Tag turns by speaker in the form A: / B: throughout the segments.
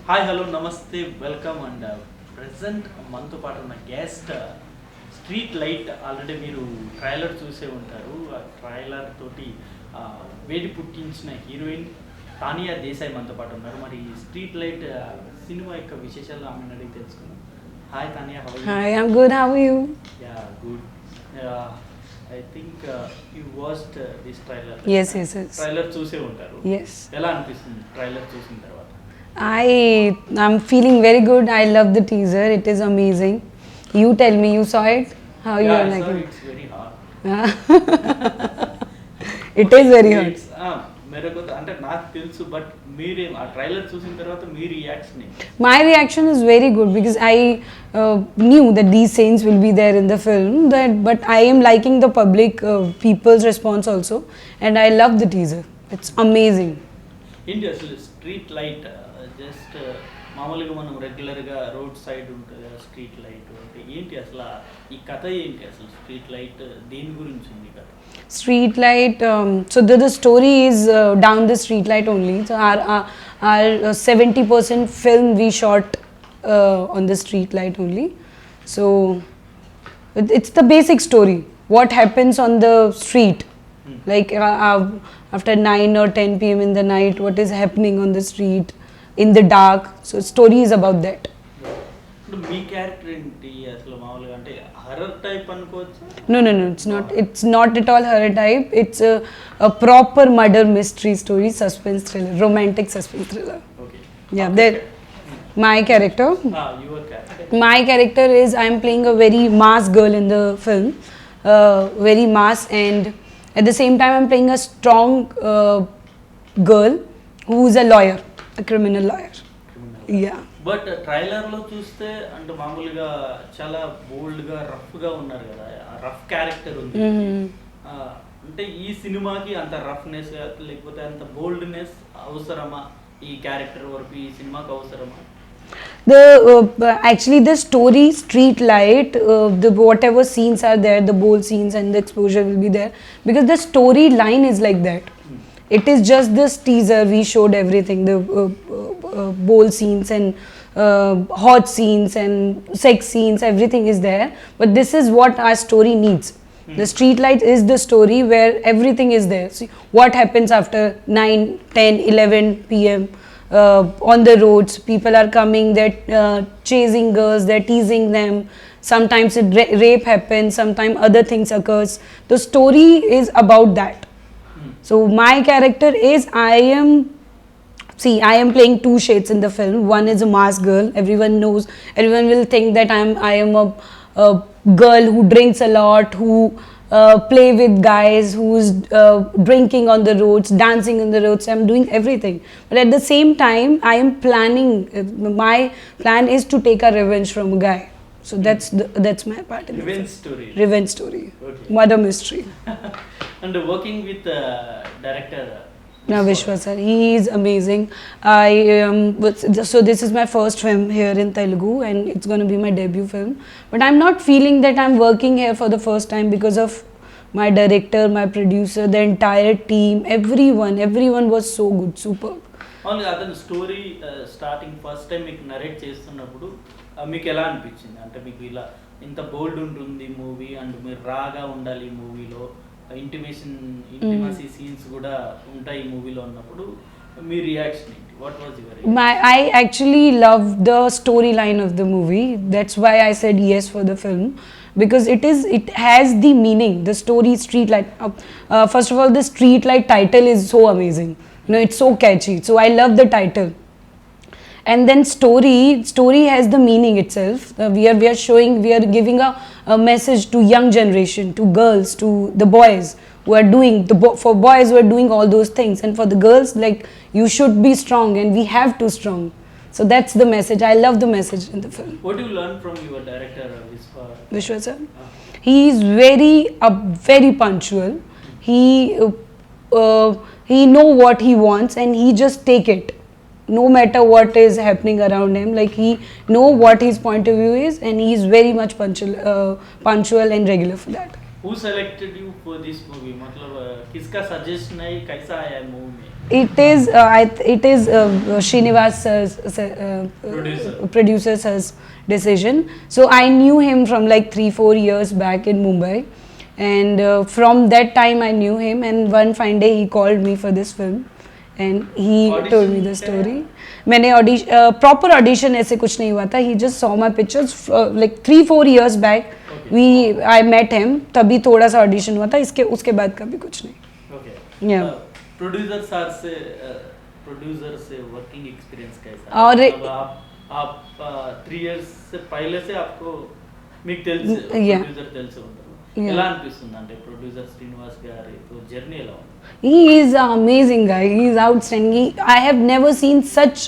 A: Hi hello నమస్తే welcome and present మనతో పాటు ఉన్న గెస్ట్ స్ట్రీట్ లైట్ ఆల్రెడీ మీరు ట్రైలర్ చూసే ఉంటారు. ఆ ట్రైలర్ తోటి వేడి పుట్టించిన హీరోయిన్ తానియా దేశాయ్ మనతో పాటు ఉన్నారు. మరి స్ట్రీట్ లైట్ సినిమా యొక్క విశేషాలు ఆమెను అడిగి తెలుసుకుందాం. Hi Tanya, how are you?
B: Hi, I'm good. How are you?
A: Yeah good. I think you watched this trailer.
B: Yes, yes, yes.
A: Trailer చూసే ఉంటారు.
B: Yes.
A: ఎలా అనిపిస్తుంది ట్రైలర్ చూసిన తర్వాత?
B: I'm feeling very good. I love the teaser. It is amazing. You tell me, you saw it? How you are
A: I saw
B: liking?
A: it's very hard.
B: It is very hard.
A: మెరకు అంటే నాకు తెలుసు, but మీరేం ఆ trailer చూసిన తర్వాత మీ reaction ఏంటి?
B: My reaction is very good because I knew that these scenes will be there in the film. But I am liking the public people's response also, and I love the teaser. It's amazing.
A: ఏంటి అసలు street light? Just మామూలుగా మనం రెగ్యులర్గా road side ఉంటుంది కదా street light అంటే ఏంటి అసలు ఈ కథ ఏంటి? అసలు స్ట్రీట్ లైట్ దేని గురించి ఉంది కథ?
B: Street light. So the story is down the street light only. So our 70% film we shot on the street light only. So it's the basic story. What happens on the street, like after 9 or 10 p.m. in the night, what is happening on the street in the dark. So story is about that.
A: ఇప్పుడు మీ character ఏంటి అసలు? మామూలుగా అంటే horror type అనుకోవచ్చు?
B: No, it's not at all horror type. It's a proper murder mystery story, suspense thriller, romantic suspense thriller.
A: Okay.
B: Yeah, there. My character.
A: Your character.
B: My character is I'm playing a very mass girl in the film, very mass, and at the same time I'm playing a strong girl who's a lawyer, a criminal lawyer. Yeah.
A: But ట్రైలర్లో చూస్తే అంటే మామూలుగా చాలా బోల్డ్గా రఫ్గా ఉన్నారు కదా, rough character ఉంది. అంటే ఈ సినిమాకి అంత రఫ్నెస్ లేకపోతే అంత బోల్డ్నెస్ అవసరమా? ఈ క్యారెక్టర్ వరకు ఈ సినిమాకి అవసరమా?
B: Actually the story Street Light, the whatever scenes are there, the bold scenes and the exposure will be there because the storyline is like that. It is just this teaser we showed everything, the bold scenes and hot scenes and sex scenes, everything is there, but this is what our story needs. The Street Light is the story where everything is there. See what happens after 9, 10, 11 p.m. On the roads, people are coming, they're chasing girls, they're teasing them. Sometimes rape happens, sometimes other things occurs. The story is about that. So my character is I am playing two shades in the film. One is a mass girl. Everyone knows. Everyone will think that I am a girl who drinks a lot, who play with guys, who's drinking on the roads, dancing on the roads. I'm doing everything. But at the same time, I am planning. My plan is to take a revenge from a guy. So that's my part in the film. Revenge story.
A: Okay.
B: Murder mystery.
A: And working with director
B: Now Vishwa sir, he is amazing. So this is my first film here in Telugu and it's going to be my debut film. But I'm not feeling that I'm working here for the first time because of my director, my producer, the entire team, everyone was so good, superb.
A: Only అతని story starting first time మీకు narrate చేస్తున్నప్పుడు మీకు ఎలా అనిపించింది? అంటే మీకు ఇలా ఇంత బోల్డ్ ఉంటుంది మూవీ అండ్ మీరు రాగా ఉండాలి ఈ మూవీలో, ఇంటిమసీ సీన్స్ కూడా ఉంటాయి ఈ మూవీలో ఉన్నప్పుడు మీ రియాక్షన్ ఏంటి? What was your?
B: I actually love the storyline of the movie. That's why I said yes for the film because it has the meaning. The story Street Light. First of all, the Street Light title is so amazing. You know, it's so catchy. So I love the title. And then story has the meaning itself. We are giving a message to young generation, to girls, to the boys who are doing for boys who are doing all those things, and for the girls, like, you should be strong and we have to strong. So that's the message. I love the message in the film.
A: What do you learn from your director
B: Vishwa sir? He is very punctual. He know what he wants and he just take it. No matter what is happening around him, like he know what his point of view is and he is very much punctual and regular for that.
A: Who selected you for this movie? मतलब किसका suggestion है, कैसा आया movie में?
B: it is Srinivasa's producer's decision. So I knew him from like 3-4 years back in Mumbai, and from that time I knew him. And one fine day he called me for this film, and he told me the story. मैंने proper audition ऐसे कुछ नहीं हुआ था. He just saw my pictures like 3-4 years back. I met him. तभी थोड़ा सा audition हुआ था. उसके बाद का भी कुछ नहीं.
A: Okay.
B: Yeah.
A: प्रोड्यूसर से वर्किंग एक्सपीरियंस कैसा है?
B: और
A: आप 3 इयर्स से पहले से आपको మీకు తెలుసు
B: Yeah.
A: ప్రొడ్యూసర్ తెలుసు ఉంటారు.
B: Yeah.
A: ఎలా అనిపిస్తుంది అంటే ప్రొడ్యూసర్ శ్రీనివాస్ గారి జర్నీ ఎలా ఉంది?
B: He is an amazing guy. He is outstanding. I have never seen such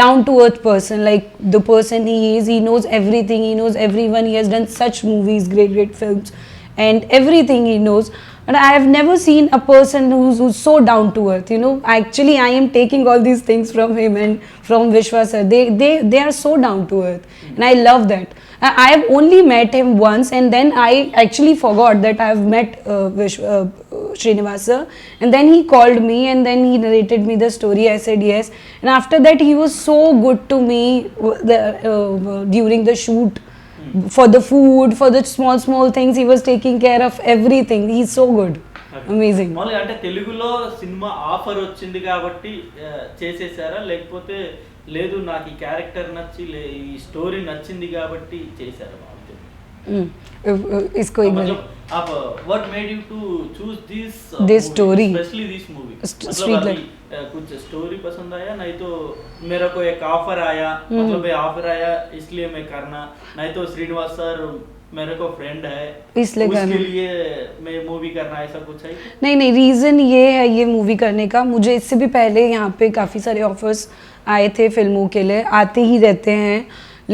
B: down to earth person, like the person he is. He knows everything. He knows everyone. He has done such movies, great films, and everything he knows. And I have never seen a person who's so down to earth. You know, actually, I am taking all these things from him and from Vishwa sir. They are so down to earth, and I love that. I have only met him once, and then I actually forgot that I have met Srinivas sir. And then he called me, and then he narrated me the story. I said yes, and after that he was so good to me during the shoot. For the food, for the small things, he was taking care of everything. He's so good. Amazing.
A: మామూలుగా అంటే తెలుగులో cinema offer వచ్చింది కాబట్టి చేసేసారా, లేకపోతే లేదు నాకు ఈ character నచ్చి ఈ స్టోరీ నచ్చింది కాబట్టి చేశారా?
B: इसको एक बार
A: आप what made you to choose this
B: This
A: movie,
B: story.
A: especially this movie?
B: Street
A: मतलब
B: light.
A: अभी कुछ स्टोरी पसंद आया, नहीं तो मेरे को एक ऑफर आया, मतलब ये ऑफर आया इसलिए मैं करना, नहीं तो श्रीनिवास सर मेरे को फ्रेंड है
B: इसलिए
A: उसके
B: करना।
A: लिए मैं मूवी करना, ऐसा कुछ है?
B: नहीं, रीज़न ये है ये मूवी करने का. मुझे इससे भी पहले यहाँ पे काफ़ी सारे ऑफर्स आए थे फिल्मों के लिए, आते ही रहते हैं.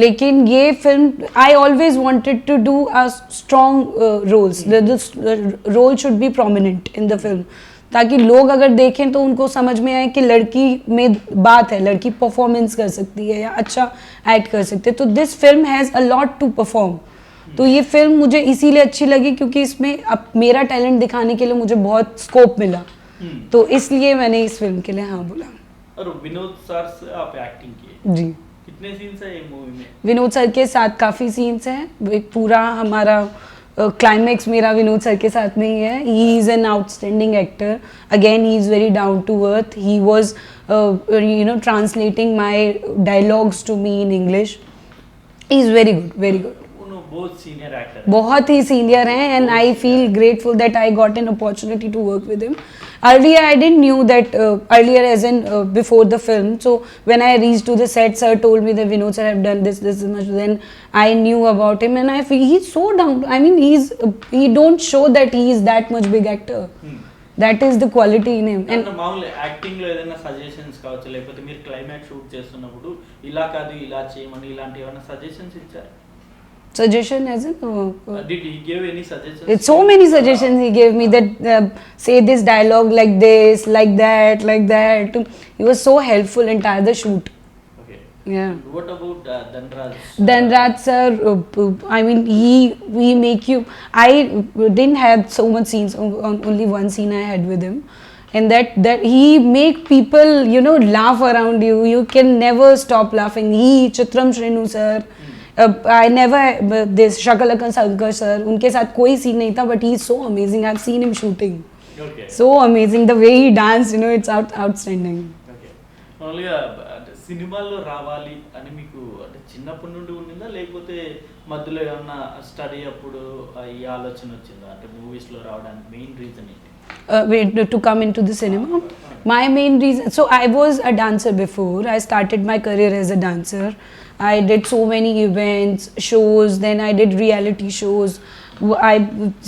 B: लेकिन ये film I always wanted to do a strong roles. The role should be prominent in the film, ताकि लोग अगर देखें तो उनको समझ में आए कि लड़की में बात है, लड़की परफॉर्मेंस कर सकती है या अच्छा एक्ट कर सकती है. तो this film has a lot to perform. तो ये फिल्म मुझे इसीलिए अच्छी लगी क्योंकि इसमें अब मेरा टैलेंट दिखाने के लिए मुझे बहुत स्कोप मिला. तो इसलिए मैंने इस फिल्म के लिए हाँ बोला.
A: और विनोद सर से आप एक्टिंग किए,
B: जी.
A: कितने सीन्स है ये मूवी में?
B: विनोद सर के साथ काफ़ी सीन्स हैं. एक पूरा हमारा क्लाइमैक्स मेरा विनोद सर के साथ में ही है. He is an outstanding actor. Again he is very down to earth. He was translating my dialogues to me in English. He is very good, very good.
A: बहुत सीनियर एक्टर,
B: बहुत ही senior हैं, and I feel grateful that I got an opportunity to work with him. Earlier I didn't knew that earlier as in before the film. So when I reached to the set, sir told me that Vinod sir have done this much. Then I knew about him, and I feel he's so down. I mean he don't show that he is that much big actor. That is the quality in him.
A: And మామూలు acting లో ఏదైనా suggestions కావచ్చు, లేకపోతే మీరు climax shoot చేస్తున్నప్పుడు ఇలా కాదు ఇలా చేయమని ఇలాంటి ఏమైనా సజెషన్స్ ఇచ్చారు?
B: Suggestion as in
A: Did he give any suggestions?
B: it's so many suggestions he gave me that say this dialogue like this, like that, like that. He was so helpful entire the shoot.
A: Okay.
B: Yeah.
A: What about Dhanraj?
B: Dhanraj sir, I mean he make you. I didn't have so much scenes. Only one scene I had with him, and that he make people laugh around you. You can never stop laughing. He Chitram Shrenu sir. I never this Shakalaka Shankar sir. उनके साथ कोई scene नहीं था, but he is so amazing. I've seen him shooting.
A: Okay.
B: So amazing the way he danced. It's outstanding.
A: Okay. Only సినిమాల్లో రావాలి అని మీకు అంటే చిన్నప్పటి నుండి ఉండిందా, లేకపోతే మధ్యలో ఏమన్నా స్టడీ అప్పుడు ఈ ఆలోచన వచ్చిందా? అంటే మూవీస్ లో రావడానికి మెయిన్ రీజన్ ఏంటి?
B: To come into the cinema, my main reason. So I was a dancer before. I started my career as a dancer. I did so many events, shows. Then I did reality shows. I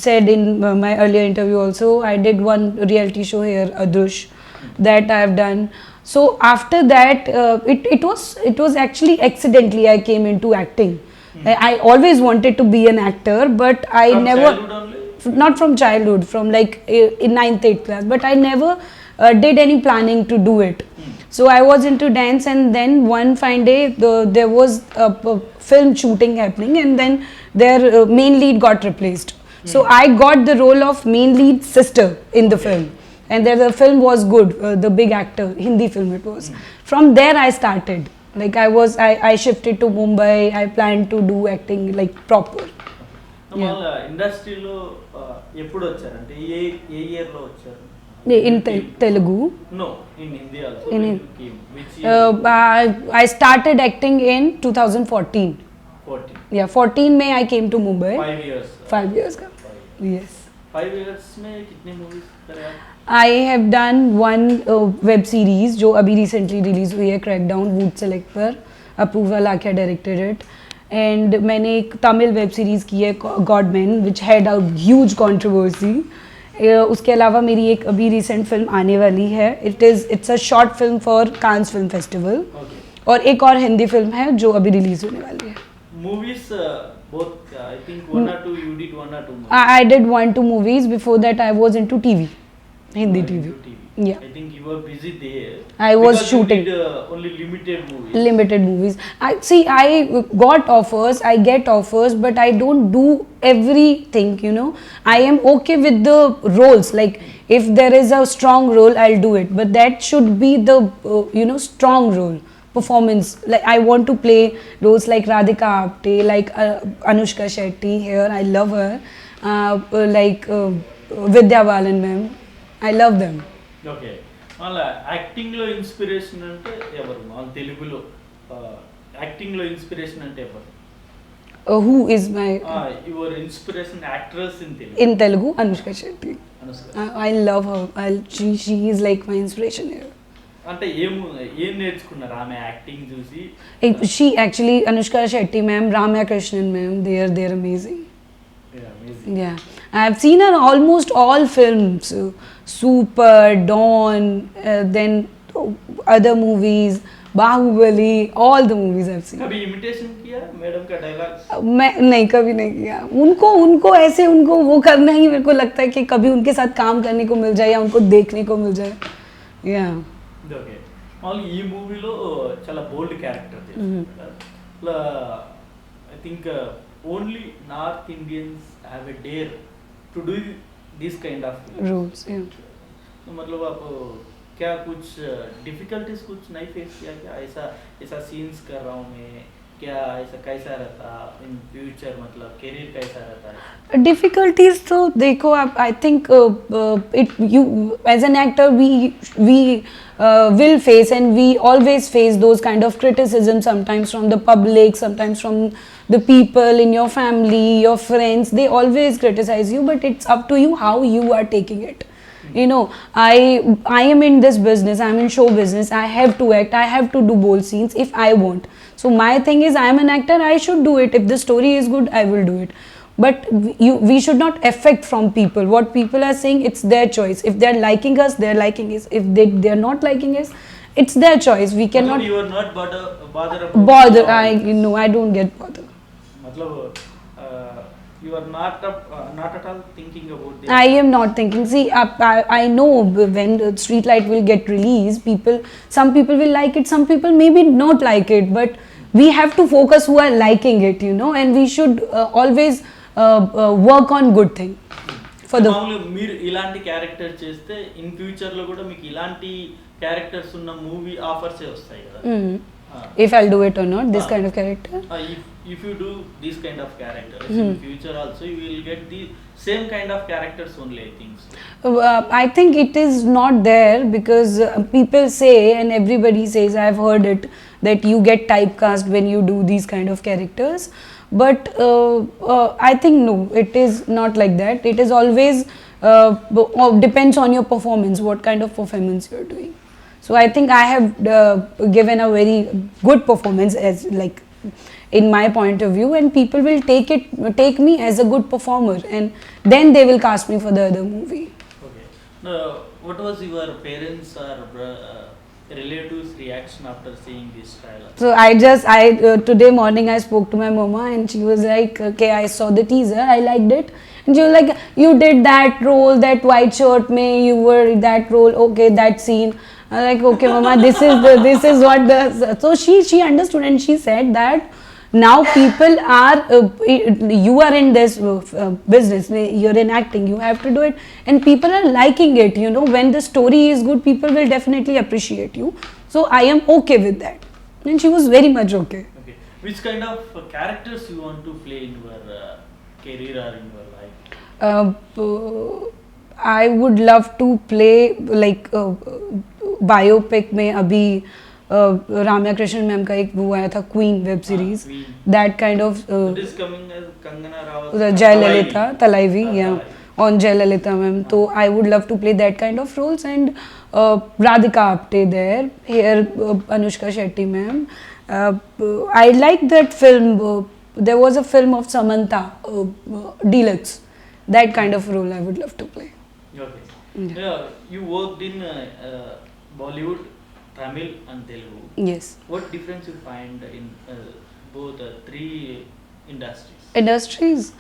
B: said in my earlier interview also, I did one reality show here, Adrush, that I have done. So after that, it was actually accidentally I came into acting. I always wanted to be an actor, but I
A: From
B: never.
A: childhood only?
B: Not from childhood, from like in 9th 8th class, but I never did any planning to do it. So I was into dance, and then one fine day there was a film shooting happening, and then their main lead got replaced. So I got the role of main lead sister in the film. and there the film was good. The Big Actor, Hindi film it was. From there I started. Like I shifted to Mumbai. I planned to do acting like proper.
A: వాళ్ళ ఇండస్ట్రీలో ఎప్పుడు వచ్చారంటే ఏ ఏ year లో వచ్చారు?
B: In Telugu.
A: No, in Hindi also.
B: In
A: When
B: Hin-
A: you came, which year?
B: I started acting in 2014.
A: 14.
B: Yeah, 14 May I came to Mumbai.
A: 5 years.
B: 5 years का. Yes.
A: 5 years में कितने movies करे आप?
B: I have done one web series जो अभी recently release हुई है, Crackdown, Wood Select पर. Apurva Lakhia directed it. And मैंने एक तमिल वेब सीरीज़ की है Godman, which had a huge controversy. उसके अलावा मेरी एक अभी रिसेंट फिल्म आने वाली है. It's a short film for Cannes Film Festival.
A: Okay.
B: और एक और हिंदी फिल्म है जो अभी रिलीज होने वाली है.
A: Movies, both, I think one or two, you did one or two movies.
B: I did 1-2 movies. Before that I was into TV, Hindi
A: You were
B: TV.
A: into TV.
B: Yeah.
A: I think you were busy there.
B: I was
A: because
B: shooting.
A: You did, only limited movies.
B: Limited movies. I got offers, I get offers, but I don't do everything, you know. I am okay with the roles. Like if there is a strong role, I'll do it. But that should be the strong role. Performance. Like I want to play roles like Radhika Apte, like Anushka Shetty here. I love her. Like Vidya Balan ma'am. I love them.
A: Okay మళ్ళీ యాక్టింగ్లో inspiration అంటే ఎవరు? మన తెలుగులో యాక్టింగ్లో inspiration అంటే ఎవరు?
B: Who is my
A: your inspiration actress in Telugu?
B: in Telugu? Anushka Shetty.
A: Anushka.
B: I love her. She is like my inspiration here.
A: అంటే ఏం నేర్చుకున్నారు ఆమె యాక్టింగ్ చూసి?
B: She actually, Anushka Shetty ma'am, Ramya Krishnan ma'am, they're amazing.
A: Amazing.
B: Yeah, I have seen her almost all films, Super, Dawn, then other movies, Bahubali, all the movies I've seen.
A: कभी imitation किया madam का dialogues?
B: मैं नहीं, कभी नहीं किया. उनको ऐसे उनको वो करना ही मेरे को लगता है कि कभी उनके साथ काम करने को मिल जाए या उनको देखने को मिल जाए. Yeah.
A: ఓకే మామూలు ఈ మూవీలో చాలా బోల్డ్ character I think only north Indians have a dare to do this kind of
B: Roles, yeah.
A: तो मतलब आप क्या कुछ डिफिकल्टीज कुछ नहीं फेस किया क्या? ऐसा सीन्स कर रहा हूँ मैं, क्या ऐसा कैसा रहता इन फ्यूचर, मतलब करियर कैसा रहता है?
B: Difficulties तो देखो आप, I think you as an actor we will face, and we always face those kind of criticism, sometimes from the public, sometimes from the people in your family, your friends. They always criticize you, but it's up to you how you are taking it. You know, I am in this business, I'm in show business. I have to act, I have to do bold scenes if I want. So my thing is, I am an actor, I should do it. If the story is good, I will do it. But we should not affect from people. What people are saying, it's their choice. If they're liking us, they're liking us. If they're not liking us, it's their choice. We cannot
A: मतलब you are not bother
B: bother. I don't get bothered.
A: मतलब you are not at all thinking about the
B: I am not thinking. See, I know when the Streetlight will get released, some people will like it, some people maybe not like it, but we have to focus who are liking it, you know, and we should always work on good thing for the.
A: మామూలుగా మీరు ఇలాంటి character చేస్తే in future లో కూడా మీకు ఇలాంటి characters ఉన్న movie offers వస్తాయి కదా?
B: If I'll do it or not, this kind of character.
A: If you do this kind of characters in future also, you will get the same kind of characters only, I think so.
B: I think it is not there because people say, and everybody says, I've heard it, that you get typecast when you do these kind of characters. But I think no, it is not like that. It is always depends on your performance, what kind of performance you are doing. So I think I have given a very good performance, as like in my point of view, and people will take me as a good performer, and then they will cast me for the other movie.
A: Okay. Now, what was your parents or relatives' reaction after seeing this trailer?
B: So today morning I spoke to my mama, and she was like, okay, I saw the teaser, I liked it. And she was like, you did that role, that white shirt mein, you were that role, okay, that scene. I was like, okay mama, this is what the. So she understood, and she said that Now people are you are in this business, you're in acting, you have to do it, and people are liking it, you know. When the story is good, people will definitely appreciate you. So I am okay with that, and she was very much okay.
A: Okay. Which kind of characters you want to play in your career or in your life?
B: I would love to play like biopic में अभी Ramya Krishnan ma'am का एक वो आया था queen web series,
A: Queen.
B: That kind of
A: It is coming as Kangana Ranaut.
B: Jayalalithaa Thalaivi या
A: Talaivi.
B: on Jayalalitha ma'am. So I would love to play that kind of roles, and Radhika Apte there, here Anushka Shetty ma'am. I like that film. There was a film of Samantha, Deluxe. That kind of role I would love to play.
A: Okay. Yeah, you worked in Bollywood, Tamil and Telugu.
B: Yes.
A: What difference you find in both three industries?
B: Industries,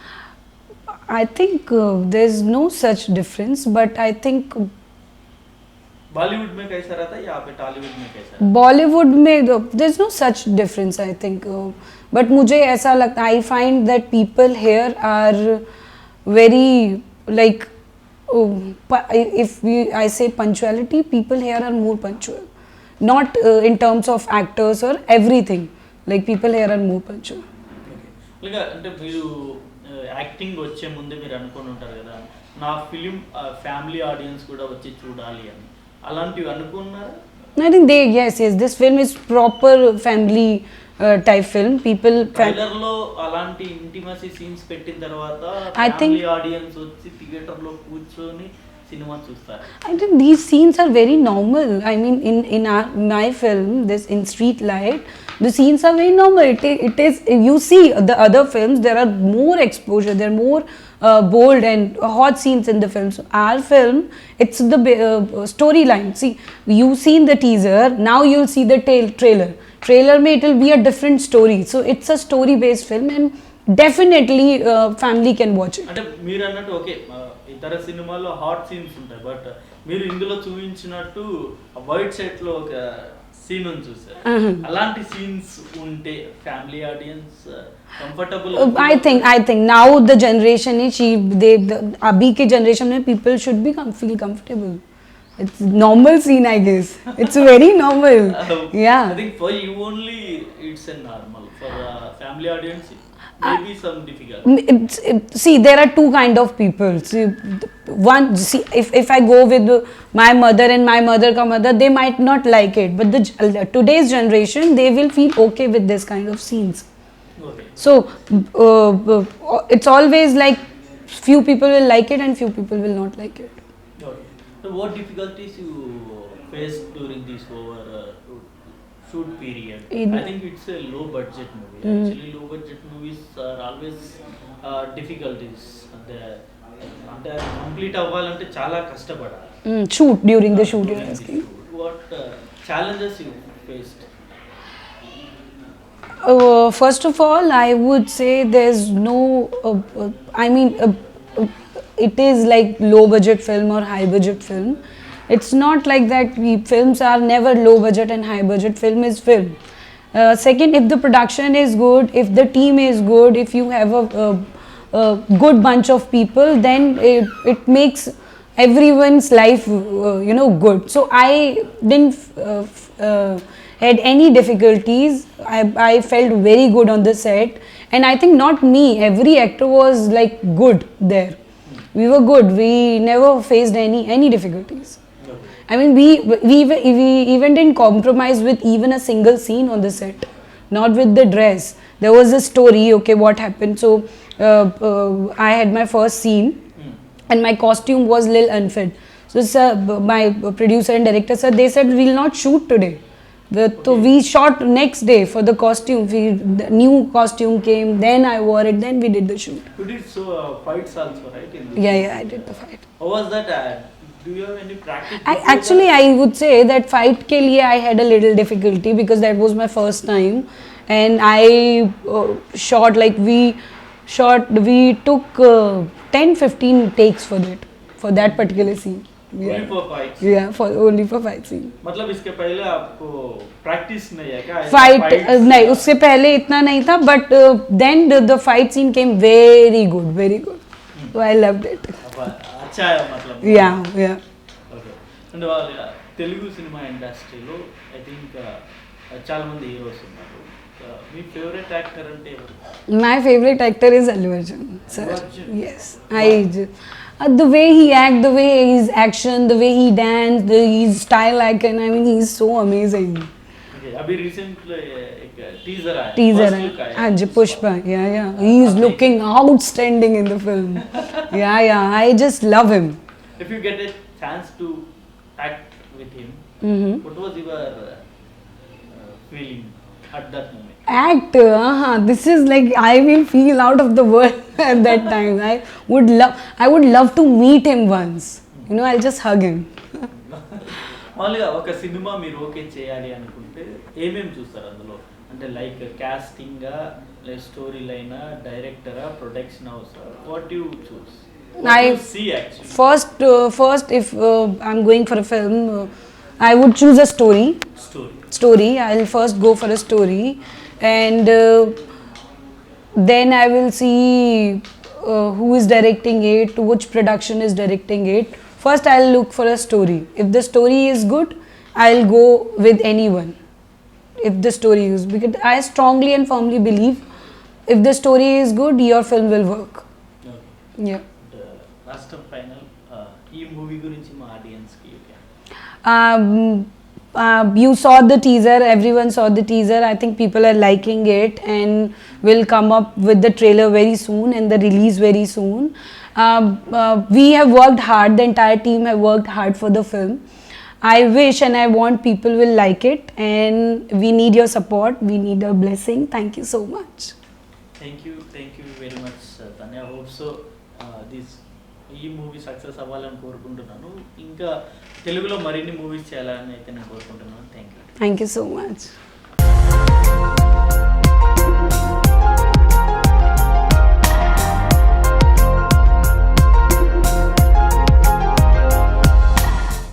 B: I think there's no such difference, but I think
A: Bollywood में कैसा रहता है या पे टॉलीवुड में कैसा रहता
B: Bollywood में there's no such difference, I think. But मुझे ऐसा लगता, I find that people here are very like, I say punctuality, people here are more punctual. Not in terms of actors or everything. Like people here are more punctual.
A: है? అంటే మీరు acting వచ్చే ముందే మీరు అనుకొని ఉంటారు కదా, నా ఫిలిం ఫ్యామిలీ ఆడియన్స్ కూడా వచ్చి చూడాలి అని, అలాంటివి అనుకున్నారా?
B: I think yes, this film is proper family type film.
A: Trailer లో అలాంటి ఇంటిమసీ సీన్స్ పెట్టిన తర్వాత
B: I think-
A: ఫ్యామిలీ ఆడియన్స్ వచ్చి థియేటర్ లో కూర్చొని సినిమా చూస్తారు.
B: I think these scenes are very normal. I mean, in my film, this in Street Light, the scenes are very normal. It is, you see the other films, there are more exposure, there are more bold and hot scenes in the film. So our film, it's the storyline. See, you've seen the teaser, now you'll see the trailer. Trailer mein it will be a different story. So it's a story based film, and definitely family can watch it.
A: అంటే మీరు అన్నట్టు okay, ఇతర సినిమాల్లో hot scenes ఉంటాయి, but మీరు ఇందులో చూపించినట్టు white set లో ఒక సీన్ ఉంది చూసారు, అలాంటి సీన్స్ ఉంటే family audience comfortable.
B: I think now the generation is abhi ke generation mein people should be feel comfortable. It's normal scene, I guess. It's very normal. Yeah.
A: I think for you only it's a normal, for family audience maybe some difficult.
B: See, there are two kind of people. See, one, see, if I go with my mother and my mother ka mother, they might not like it, but today's generation, they will feel okay with this kind of scenes.
A: Okay.
B: So it's always like few people will like it and few people will not like it.
A: Okay. So what difficulties you faced during this shoot period? I think it's a low budget movie. Actually, low budget movies are always difficulties. అంటే complete అవ్వాలంటే చాలా కష్టపడాలి.
B: Shoot, during the shoot, you're asking.
A: What challenges you faced?
B: First of all, I would say there's no, I mean, it is like low budget film or high budget film. It's not like that. Films are never low budget and high budget. Film is film. Second, if the production is good, if the team is good, if you have a good bunch of people, then it makes everyone's life, good. So I didn't had any difficulties. I felt very good on the set, and I think not me, every actor was like good there. We were good. We never faced any difficulties. I mean, we even didn't compromise with even a single scene on the set. Not with the dress. There was a story. Okay, what happened? So I had my first scene, and my costume was little unfit. So sir, my producer and director said, they said we'll not shoot today. So we shot next day for the costume. The new costume came, then I wore it, then we did the shoot.
A: You did fights also, right?
B: Yeah, I did the fight.
A: How was that? Do you have any practice?
B: I would say that fight ke liye I had a little difficulty because that was my first time, and I shot like we took 10-15 takes for that particular scene.
A: Only for fights.
B: Yeah, for only for fight scene.
A: मतलब इसके पहले आपको practice नहीं है क्या?
B: Fight
A: Fights,
B: नहीं, उससे पहले इतना नहीं था, but then the fight scene came very good, so I loved it.
A: अच्छा है मतलब.
B: Yeah.
A: ఓకే. అండ్ వాళ్ళ తెలుగు సినిమా ఇండస్ట్రీలో ఐ థింక్ చాలా మంది హీరోస్ ఉన్నారు. మీ ఫేవరెట్ యాక్టర్ అంటే ఎవరు?
B: My favorite actor is Allu Arjun, sir.
A: Allu Arjun?
B: Yes, the way he act, the way his action, the way he dance, his style icon. I mean, he's so amazing.
A: Okay, अभी recently एक teaser आया.
B: Teaser,
A: First look आया.
B: हाँ जी, Pushpa. Yeah. He is looking outstanding in the film. Yeah. I just love him.
A: If you get a chance to act with him, what was your feeling at that moment?
B: Act, this is like I will feel out of the world at that time. I would love to meet him once. I'll just hug him.
A: మామూలుగా ఒక cinema మీరు okay చేయాలి అనుకుంటే ఏమేమి చూస్తారు అందులో? అంటే like కాస్టింగా, స్టోరీ లైనా, డైరెక్టరా, production house, what you choose? See actually.
B: First, if I'm going for a film, I would choose a story. I'll first go for a story, and then I will see who is directing it, which production is directing it. First, I'll look for a story. If the story is good, I'll go with anyone. If the story is, because I strongly and firmly believe, if the story is good, your film will work.
A: Okay.
B: Yeah.
A: Last final ఈ movie గురించి మా audience కి
B: You saw the teaser, everyone saw the teaser. I think people are liking it and will come up with the trailer very soon and the release very soon. We have worked hard, the entire team have worked hard for the film. I wish and I want people will like it, and we need your support, we need your blessing. Thank you so much.
A: Thank you very much Tanya. Hope so ఈ movie success అవ్వాలని కోరుకుంటున్నాను. ఇంకా తెలుగులో మరిన్ని movies చేయాలని అయితే నేను కోరుకుంటున్నాను. Thank you
B: Thank you so much.